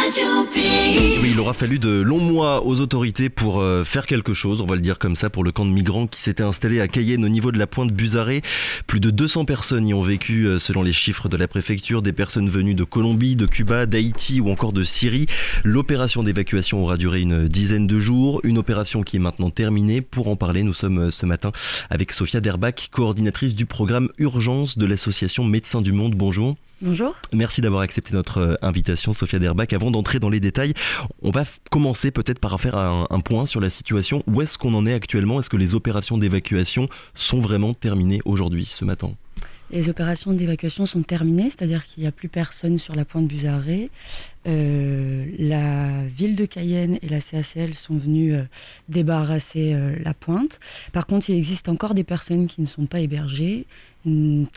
Radio Pays. Oui, il aura fallu de longs mois aux autorités pour faire quelque chose, on va le dire comme ça, pour le camp de migrants qui s'était installé à Cayenne au niveau de la pointe Buzaré. Plus de 200 personnes y ont vécu selon les chiffres de la préfecture, des personnes venues de Colombie, de Cuba, d'Haïti ou encore de Syrie. L'opération d'évacuation aura duré une dizaine de jours, une opération qui est maintenant terminée. Pour en parler, nous sommes ce matin avec Sophia Derbach, coordinatrice du programme Urgence de l'association Médecins du Monde. Bonjour. Bonjour. Merci d'avoir accepté notre invitation, Sophia Derbach. Avant d'entrer dans les détails, on va commencer peut-être par faire un point sur la situation. Où est-ce qu'on en est actuellement ? Est-ce que les opérations d'évacuation sont vraiment terminées aujourd'hui, ce matin ? Les opérations d'évacuation sont terminées, c'est-à-dire qu'il n'y a plus personne sur la pointe Buzaré. La ville de Cayenne et la CACL sont venues débarrasser la pointe. Par contre, il existe encore des personnes qui ne sont pas hébergées, une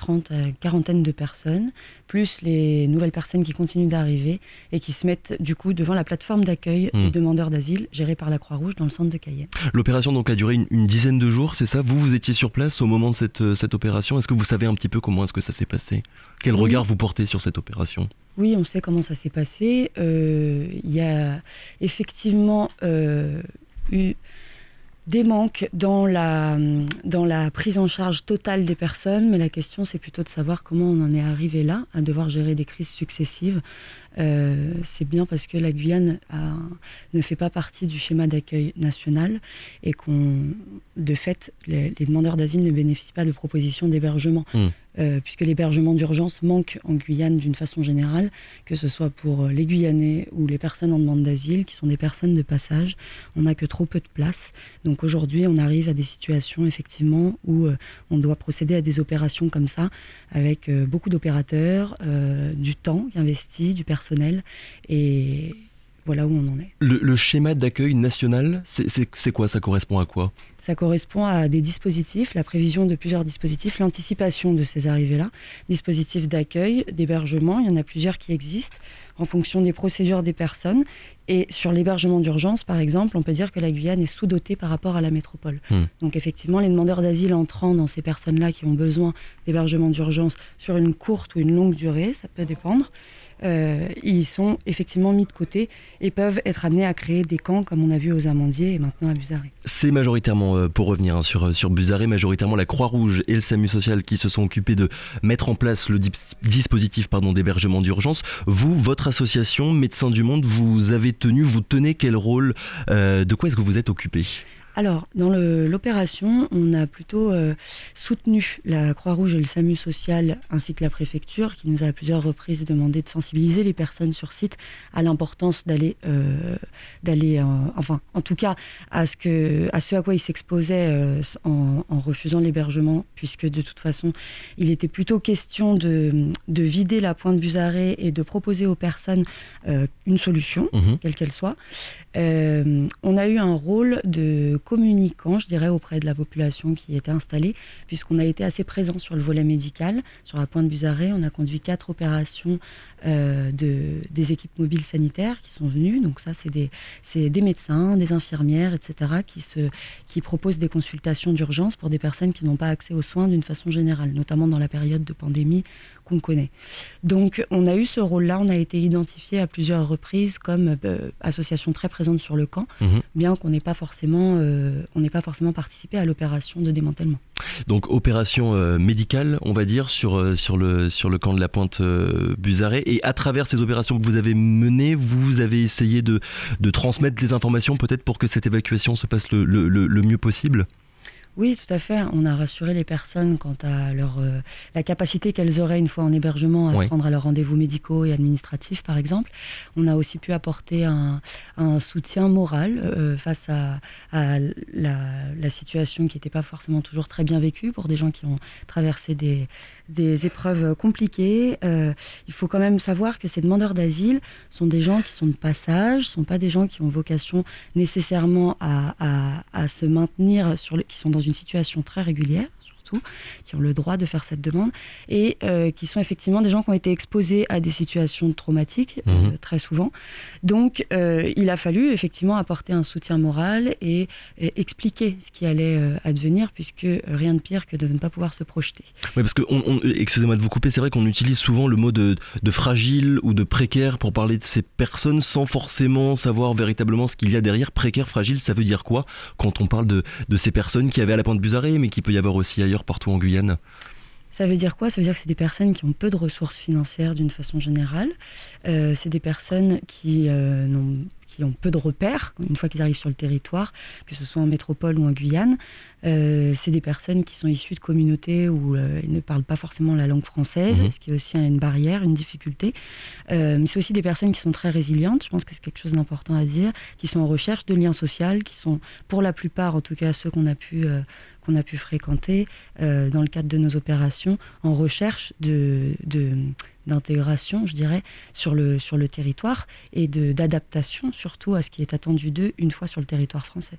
quarantaine de personnes, plus les nouvelles personnes qui continuent d'arriver et qui se mettent du coup devant la plateforme d'accueil des demandeurs d'asile gérée par la Croix-Rouge dans le centre de Cayenne. L'opération donc a duré une dizaine de jours, c'est ça ? Vous étiez sur place au moment de cette opération. Est-ce que vous savez un petit peu comment est-ce que ça s'est passé ? Quel regard vous portez sur cette opération ? Oui, on sait comment ça s'est passé. Il y a effectivement eu des manques dans la prise en charge totale des personnes, mais la question c'est plutôt de savoir comment on en est arrivé là, à devoir gérer des crises successives. C'est bien parce que la Guyane ne fait pas partie du schéma d'accueil national et de fait, les demandeurs d'asile ne bénéficient pas de propositions d'hébergement. Puisque l'hébergement d'urgence manque en Guyane d'une façon générale, que ce soit pour les Guyanais ou les personnes en demande d'asile, qui sont des personnes de passage. On n'a que trop peu de place. Donc aujourd'hui, on arrive à des situations effectivement où on doit procéder à des opérations comme ça, avec beaucoup d'opérateurs, du temps investi, du personnel, et voilà où on en est. Le schéma d'accueil national, c'est quoi ? Ça correspond à quoi ? Ça correspond à des dispositifs, la prévision de plusieurs dispositifs, l'anticipation de ces arrivées-là, dispositifs d'accueil, d'hébergement, il y en a plusieurs qui existent en fonction des procédures des personnes. Et sur l'hébergement d'urgence, par exemple, on peut dire que la Guyane est sous-dotée par rapport à la métropole. Donc effectivement, les demandeurs d'asile entrant dans ces personnes-là qui ont besoin d'hébergement d'urgence sur une courte ou une longue durée, ça peut dépendre, ils sont effectivement mis de côté et peuvent être amenés à créer des camps comme on a vu aux Amandiers et maintenant à Buzaré. C'est majoritairement, pour revenir sur Buzaré, majoritairement la Croix-Rouge et le SAMU social qui se sont occupés de mettre en place le dispositif d'hébergement d'urgence. Vous, votre association Médecins du Monde, vous tenez quel rôle ? De quoi est-ce que vous êtes occupé ? Alors, dans l'opération, on a plutôt soutenu la Croix-Rouge et le SAMU social, ainsi que la préfecture, qui nous a à plusieurs reprises demandé de sensibiliser les personnes sur site à l'importance d'aller, en tout cas, à ce à quoi ils s'exposaient en refusant l'hébergement, puisque de toute façon, il était plutôt question de vider la pointe Buzaré et de proposer aux personnes une solution, quelle qu'elle soit. On a eu un rôle de communicant, je dirais, auprès de la population qui était installée, puisqu'on a été assez présent sur le volet médical. Sur la pointe Buzaré, on a conduit 4 opérations des équipes mobiles sanitaires qui sont venues. Donc ça, c'est des médecins, des infirmières, etc., qui proposent des consultations d'urgence pour des personnes qui n'ont pas accès aux soins d'une façon générale, notamment dans la période de pandémie qu'on connaît. Donc on a eu ce rôle-là, on a été identifié à plusieurs reprises comme association très présente sur le camp, bien qu'on n'ait pas forcément participé à l'opération de démantèlement. Donc opération médicale, on va dire, sur le camp de la pointe Buzaré. Et à travers ces opérations que vous avez menées, vous avez essayé de transmettre les informations peut-être pour que cette évacuation se passe le mieux possible ? Oui, tout à fait. On a rassuré les personnes quant à la capacité qu'elles auraient une fois en hébergement à se rendre à leurs rendez-vous médicaux et administratifs, par exemple. On a aussi pu apporter un soutien moral face à la situation qui n'était pas forcément toujours très bien vécue pour des gens qui ont traversé des épreuves compliquées. Il faut quand même savoir que ces demandeurs d'asile sont des gens qui sont de passage, ne sont pas des gens qui ont vocation nécessairement à se maintenir, qui sont dans une situation très régulière, surtout, qui ont le droit de faire cette demande, et qui sont effectivement des gens qui ont été exposés à des situations traumatiques, très souvent. Donc, il a fallu effectivement apporter un soutien moral et expliquer ce qui allait advenir, puisque rien de pire que de ne pas pouvoir se projeter. Oui, parce que, excusez-moi de vous couper, c'est vrai qu'on utilise souvent le mot de fragile ou de précaire pour parler de ces personnes sans forcément savoir véritablement ce qu'il y a derrière. Précaire, fragile, ça veut dire quoi quand on parle de ces personnes qui avaient à la Pointe Buzzaré, mais qui peut y avoir aussi ailleurs, partout en Guyane? Ça veut dire quoi? Ça veut dire que c'est des personnes qui ont peu de ressources financières d'une façon générale. C'est des personnes qui ont peu de repères une fois qu'ils arrivent sur le territoire, que ce soit en métropole ou en Guyane. C'est des personnes qui sont issues de communautés où ils ne parlent pas forcément la langue française, ce qui est aussi une barrière, une difficulté. Mais c'est aussi des personnes qui sont très résilientes, je pense que c'est quelque chose d'important à dire, qui sont en recherche de liens sociaux, qui sont pour la plupart, en tout cas ceux qu'on a pu fréquenter dans le cadre de nos opérations, en recherche d'intégration, je dirais, sur le territoire et d'adaptation surtout à ce qui est attendu d'eux une fois sur le territoire français.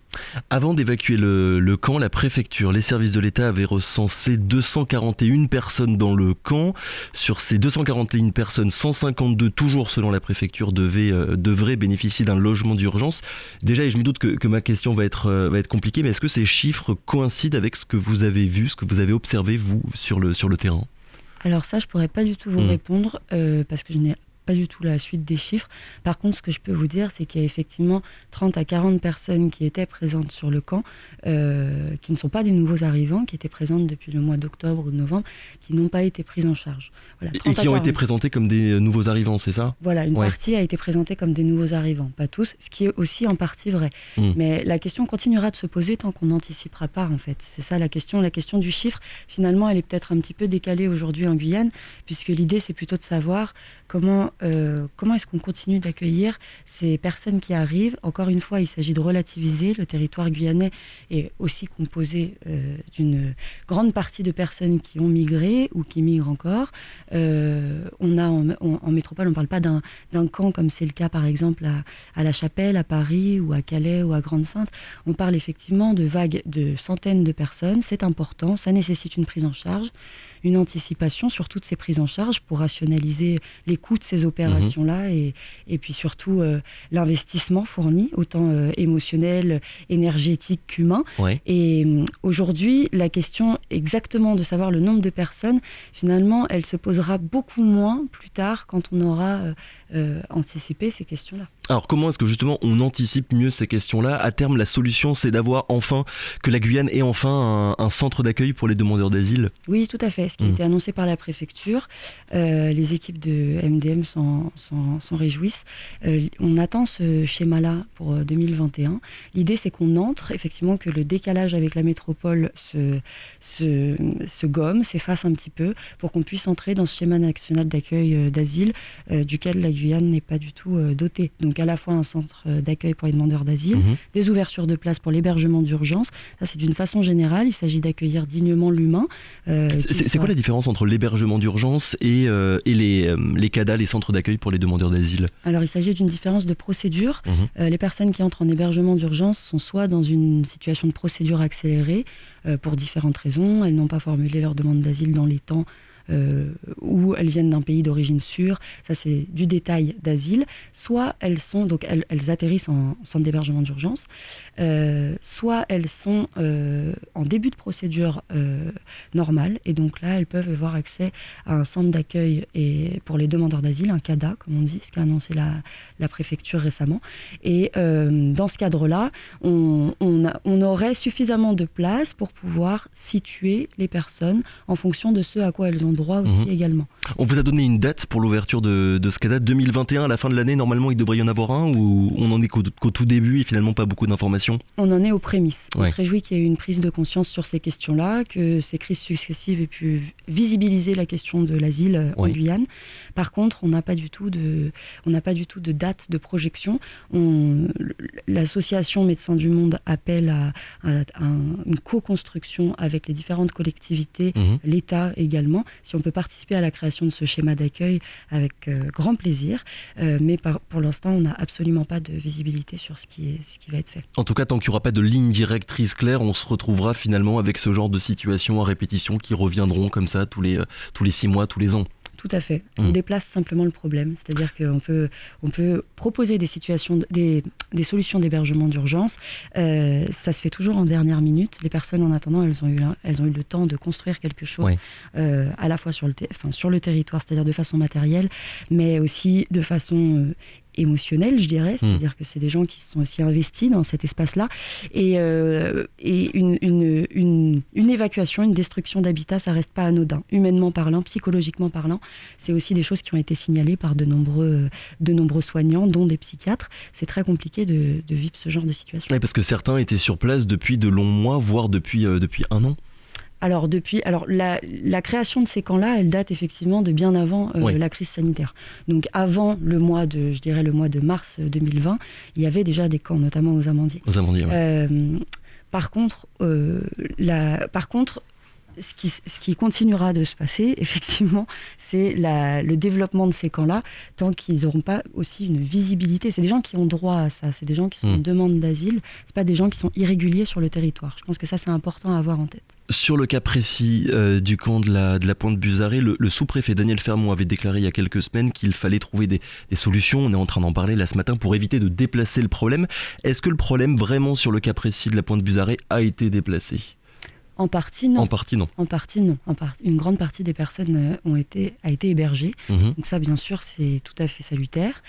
Avant d'évacuer le camp, la préfecture, les services de l'État avaient recensé 241 personnes dans le camp. Sur ces 241 personnes, 152, toujours selon la préfecture, devraient bénéficier d'un logement d'urgence. Déjà, et je me doute que ma question va être compliquée, mais est-ce que ces chiffres coïncident avec ce que vous avez vu, ce que vous avez observé, vous, sur le terrain? Alors ça, je ne pourrais pas du tout vous répondre parce que je n'ai pas du tout la suite des chiffres. Par contre, ce que je peux vous dire, c'est qu'il y a effectivement 30 à 40 personnes qui étaient présentes sur le camp, qui ne sont pas des nouveaux arrivants, qui étaient présentes depuis le mois d'octobre ou de novembre, qui n'ont pas été prises en charge. Voilà, et qui ont été présentés comme des nouveaux arrivants, c'est ça? Voilà, une partie a été présentée comme des nouveaux arrivants, pas tous, ce qui est aussi en partie vrai. Mais la question continuera de se poser tant qu'on n'anticipera pas, en fait. C'est ça la question. La question du chiffre, finalement, elle est peut-être un petit peu décalée aujourd'hui en Guyane, puisque l'idée, c'est plutôt de savoir comment est-ce qu'on continue d'accueillir ces personnes qui arrivent. Encore une fois, il s'agit de relativiser. Le territoire guyanais est aussi composé d'une grande partie de personnes qui ont migré ou qui migrent encore. On a en métropole, on ne parle pas d'un camp comme c'est le cas par exemple à La Chapelle, à Paris ou à Calais ou à Grande-Synthe. On parle effectivement de vagues de centaines de personnes. C'est important, ça nécessite une prise en charge, une anticipation sur toutes ces prises en charge pour rationaliser les coûts de ces opérations-là et puis surtout l'investissement fourni, autant émotionnel, énergétique qu'humain. Ouais. Et aujourd'hui, la question exactement de savoir le nombre de personnes, finalement, elle se posera beaucoup moins plus tard quand on aura anticipé ces questions-là. Alors comment est-ce que justement on anticipe mieux ces questions-là? À terme, la solution, c'est d'avoir enfin, que la Guyane ait enfin un centre d'accueil pour les demandeurs d'asile? Oui, tout à fait. Ce qui a été annoncé par la préfecture, les équipes de MDM s'en réjouissent. On attend ce schéma-là pour 2021. L'idée, c'est qu'on entre, effectivement, que le décalage avec la métropole se gomme, s'efface un petit peu, pour qu'on puisse entrer dans ce schéma national d'accueil d'asile, duquel la Guyane n'est pas du tout dotée. Donc à la fois un centre d'accueil pour les demandeurs d'asile, des ouvertures de places pour l'hébergement d'urgence. Ça, c'est d'une façon générale. Il s'agit d'accueillir dignement l'humain. C'est quoi la différence entre l'hébergement d'urgence et les CADA, les centres d'accueil pour les demandeurs d'asile? Alors, il s'agit d'une différence de procédure. Les personnes qui entrent en hébergement d'urgence sont soit dans une situation de procédure accélérée, pour différentes raisons. Elles n'ont pas formulé leur demande d'asile dans les temps, ou elles viennent d'un pays d'origine sûr, ça c'est du détail d'asile, soit elles atterrissent en centre d'hébergement d'urgence, soit elles sont en début de procédure normale, et donc là elles peuvent avoir accès à un centre d'accueil et pour les demandeurs d'asile, un CADA comme on dit, ce qu'a annoncé la préfecture récemment, et dans ce cadre-là, on aurait suffisamment de place pour pouvoir situer les personnes en fonction de ce à quoi elles ont droit aussi également. On vous a donné une date pour l'ouverture de ce CADA, 2021, à la fin de l'année, normalement il devrait y en avoir un, ou on en est qu'au tout début et finalement pas beaucoup d'informations? On en est aux prémices. On se réjouit qu'il y ait eu une prise de conscience sur ces questions-là, que ces crises successives aient pu visibiliser la question de l'asile en Guyane. Par contre, on n'a pas du tout de date de projection. L'association Médecins du Monde appelle à une co-construction avec les différentes collectivités, l'État également. si on peut participer à la création de ce schéma d'accueil avec grand plaisir. Mais pour l'instant, on n'a absolument pas de visibilité sur ce qui va être fait. En tout cas, tant qu'il n'y aura pas de ligne directrice claire, on se retrouvera finalement avec ce genre de situations à répétition qui reviendront comme ça tous les 6 mois, tous les ans. Tout à fait. On déplace simplement le problème. C'est-à-dire qu'on peut proposer des solutions d'hébergement d'urgence. Ça se fait toujours en dernière minute. Les personnes, en attendant, elles ont eu le temps de construire quelque chose, à la fois sur le territoire, c'est-à-dire de façon matérielle, mais aussi de façon émotionnelle, je dirais, c'est-à-dire que c'est des gens qui se sont aussi investis dans cet espace-là, et une évacuation, une destruction d'habitat, ça reste pas anodin, humainement parlant, psychologiquement parlant. C'est aussi des choses qui ont été signalées par de nombreux soignants, dont des psychiatres. C'est très compliqué de vivre ce genre de situation. Oui, parce que certains étaient sur place depuis de longs mois, voire depuis 1 an. Alors, la création de ces camps-là, elle date effectivement de bien avant la crise sanitaire. Donc, avant le mois de mars 2020, il y avait déjà des camps, notamment aux Amandiers. Par contre, ce qui continuera de se passer, effectivement, c'est le développement de ces camps-là, tant qu'ils n'auront pas aussi une visibilité. C'est des gens qui ont droit à ça, c'est des gens qui sont en demande d'asile, c'est pas des gens qui sont irréguliers sur le territoire. Je pense que ça, c'est important à avoir en tête. Sur le cas précis du camp de la Pointe-Buzaré, le sous-préfet Daniel Fermont avait déclaré il y a quelques semaines qu'il fallait trouver des solutions. On est en train d'en parler là ce matin pour éviter de déplacer le problème. Est-ce que le problème vraiment sur le cas précis de la Pointe-Buzaré a été déplacé ? En partie, non. En partie, non. Une grande partie des personnes a été hébergée. Donc ça, bien sûr, c'est tout à fait salutaire.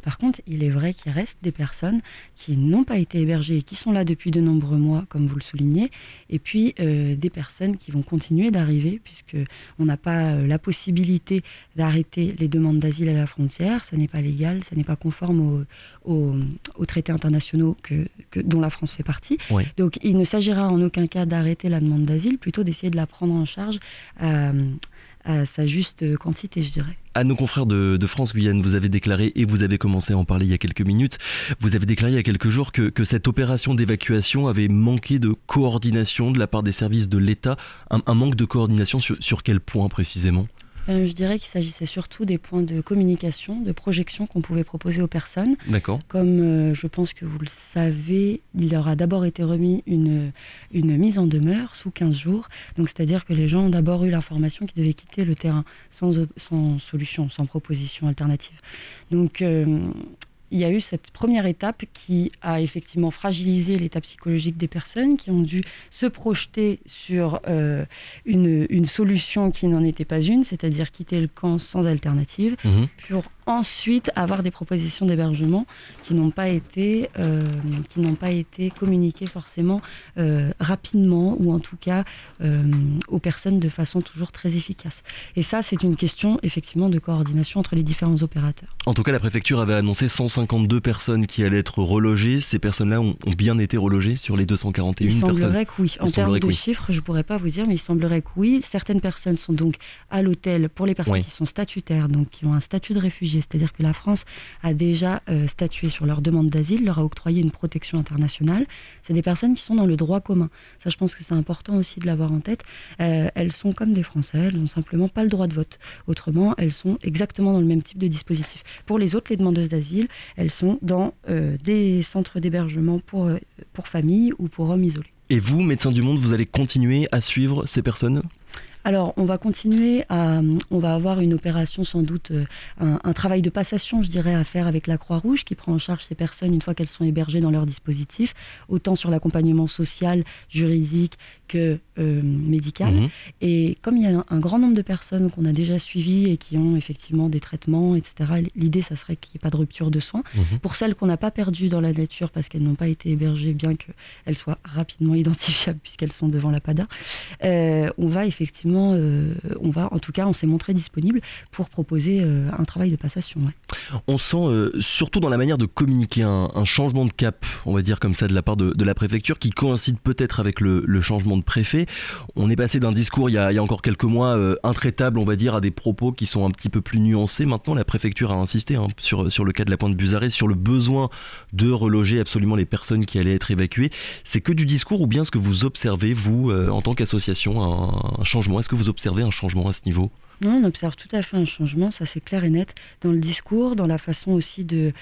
Par contre, il est vrai qu'il reste des personnes qui n'ont pas été hébergées et qui sont là depuis de nombreux mois, comme vous le soulignez. Et puis, des personnes qui vont continuer d'arriver, puisqu'on n'a pas la possibilité d'arrêter les demandes d'asile à la frontière. Ça n'est pas légal, ça n'est pas conforme aux traités internationaux dont la France fait partie. Oui. Donc, il ne s'agira en aucun cas d'arrêter la demande d'asile, plutôt d'essayer de la prendre en charge à sa juste quantité, je dirais. À nos confrères de France Guyane, vous avez déclaré, et vous avez commencé à en parler il y a quelques minutes, vous avez déclaré il y a quelques jours que cette opération d'évacuation avait manqué de coordination de la part des services de l'État. Un manque de coordination sur quel point précisément ? Je dirais qu'il s'agissait surtout des points de communication, de projection qu'on pouvait proposer aux personnes. D'accord. Comme je pense que vous le savez, il leur a d'abord été remis une mise en demeure sous 15 jours. Donc, c'est-à-dire que les gens ont d'abord eu l'information qu'ils devaient quitter le terrain sans solution, sans proposition alternative. Donc, il y a eu cette première étape qui a effectivement fragilisé l'état psychologique des personnes qui ont dû se projeter sur une solution qui n'en était pas une, c'est-à-dire quitter le camp sans alternative, pour ensuite avoir des propositions d'hébergement qui n'ont pas été communiquées forcément rapidement, ou en tout cas aux personnes de façon toujours très efficace. Et ça, c'est une question effectivement de coordination entre les différents opérateurs. En tout cas, la préfecture avait annoncé 152 personnes qui allaient être relogées. Ces personnes-là ont bien été relogées sur les 241 personnes. Il semblerait que oui. En termes de chiffres, je ne pourrais pas vous dire, mais il semblerait que oui. Certaines personnes sont donc à l'hôtel pour les personnes qui sont statutaires, donc qui ont un statut de réfugié. C'est-à-dire que la France a déjà statué sur leur demande d'asile, leur a octroyé une protection internationale. C'est des personnes qui sont dans le droit commun. Ça, je pense que c'est important aussi de l'avoir en tête. Elles sont comme des Français, elles n'ont simplement pas le droit de vote. Autrement, elles sont exactement dans le même type de dispositif. Pour les autres, les demandeuses d'asile, elles sont dans des centres d'hébergement pour familles ou pour hommes isolés. Et vous, Médecins du Monde, vous allez continuer à suivre ces personnes ? Alors, on va continuer on va avoir une opération sans doute, un travail de passation, je dirais, à faire avec la Croix-Rouge, qui prend en charge ces personnes une fois qu'elles sont hébergées dans leur dispositif, autant sur l'accompagnement social, juridique que médical. Et comme il y a un grand nombre de personnes qu'on a déjà suivies et qui ont effectivement des traitements, etc., l'idée, ça serait qu'il n'y ait pas de rupture de soins. Pour celles qu'on n'a pas perdues dans la nature parce qu'elles n'ont pas été hébergées, bien qu'elles soient rapidement identifiables puisqu'elles sont devant la PADA, on va effectivement, on s'est montré disponible pour proposer un travail de passation. Ouais. On sent, surtout dans la manière de communiquer, un changement de cap, on va dire comme ça, de la part de la préfecture, qui coïncide peut-être avec le changement de préfet. On est passé d'un discours il y a encore quelques mois intraitable, on va dire, à des propos qui sont un petit peu plus nuancés. Maintenant, la préfecture a insisté sur le cas de la Pointe-Buzaré, sur le besoin de reloger absolument les personnes qui allaient être évacuées. C'est que du discours, ou bien ce que vous observez, vous, en tant qu'association, un changement changement. Est-ce que vous observez un changement à ce niveau ? Non, on observe tout à fait un changement, ça c'est clair et net, dans le discours, dans la façon aussi de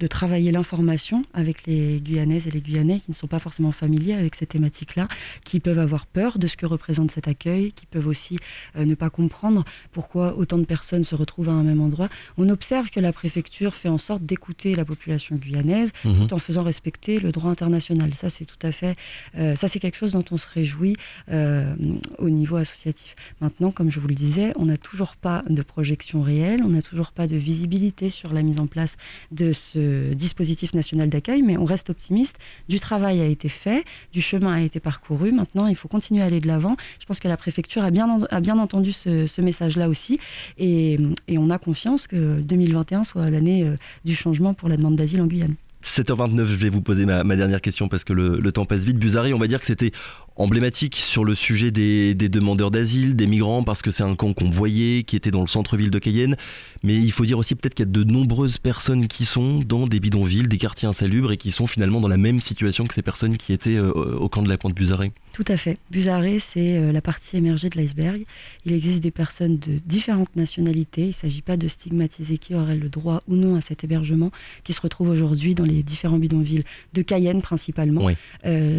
travailler l'information avec les Guyanaises et les Guyanais qui ne sont pas forcément familiers avec ces thématiques-là, qui peuvent avoir peur de ce que représente cet accueil, qui peuvent aussi ne pas comprendre pourquoi autant de personnes se retrouvent à un même endroit. On observe que la préfecture fait en sorte d'écouter la population guyanaise tout en faisant respecter le droit international. Ça c'est tout à fait, ça c'est quelque chose dont on se réjouit au niveau associatif. Maintenant, comme je vous le disais, on n'a toujours pas de projection réelle, on n'a toujours pas de visibilité sur la mise en place de ce dispositif national d'accueil, mais on reste optimiste. Du travail a été fait, du chemin a été parcouru. Maintenant, il faut continuer à aller de l'avant. Je pense que la préfecture a bien entendu ce message-là aussi, et on a confiance que 2021 soit l'année du changement pour la demande d'asile en Guyane. 7h29, je vais vous poser ma dernière question parce que le temps passe vite. Buzaré, on va dire que c'était emblématique sur le sujet des demandeurs d'asile, des migrants, parce que c'est un camp qu'on voyait, qui était dans le centre-ville de Cayenne. Mais il faut dire aussi peut-être qu'il y a de nombreuses personnes qui sont dans des bidonvilles, des quartiers insalubres et qui sont finalement dans la même situation que ces personnes qui étaient au camp de la Pointe Buzaré. Tout à fait. Buzaré, c'est la partie émergée de l'iceberg. Il existe des personnes de différentes nationalités. Il ne s'agit pas de stigmatiser qui aurait le droit ou non à cet hébergement, qui se retrouve aujourd'hui dans les différents bidonvilles de Cayenne principalement. Oui.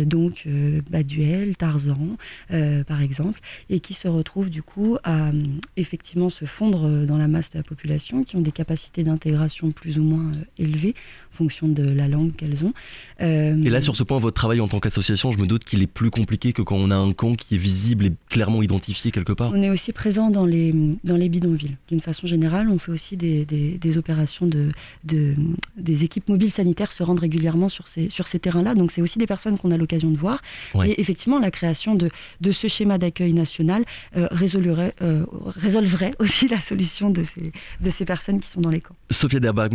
Donc Baduel, Tarzan, par exemple, et qui se retrouvent du coup à effectivement se fondre dans la masse de la population, qui ont des capacités d'intégration plus ou moins élevées en fonction de la langue qu'elles ont. Et là, sur ce point, votre travail en tant qu'association, je me doute qu'il est plus compliqué que quand on a un camp qui est visible et clairement identifié quelque part. On est aussi présent dans les bidonvilles. D'une façon générale, on fait aussi des opérations des équipes mobiles sanitaires se rendent régulièrement sur ces terrains-là. Donc c'est aussi des personnes qu'on a l'occasion de voir. Ouais. Et effectivement, la création de ce schéma d'accueil national résolverait aussi la solution de ces personnes qui sont dans les camps. Sophia Derbach,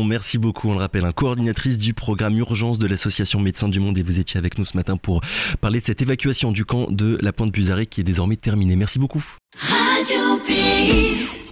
merci beaucoup. On le rappelle, coordinatrice du programme Urgence de l'association Médecins du Monde, et vous étiez avec nous ce matin pour parler de cette évacuation du camp de la Pointe Buzaré qui est désormais terminée. Merci beaucoup. Radio Pays.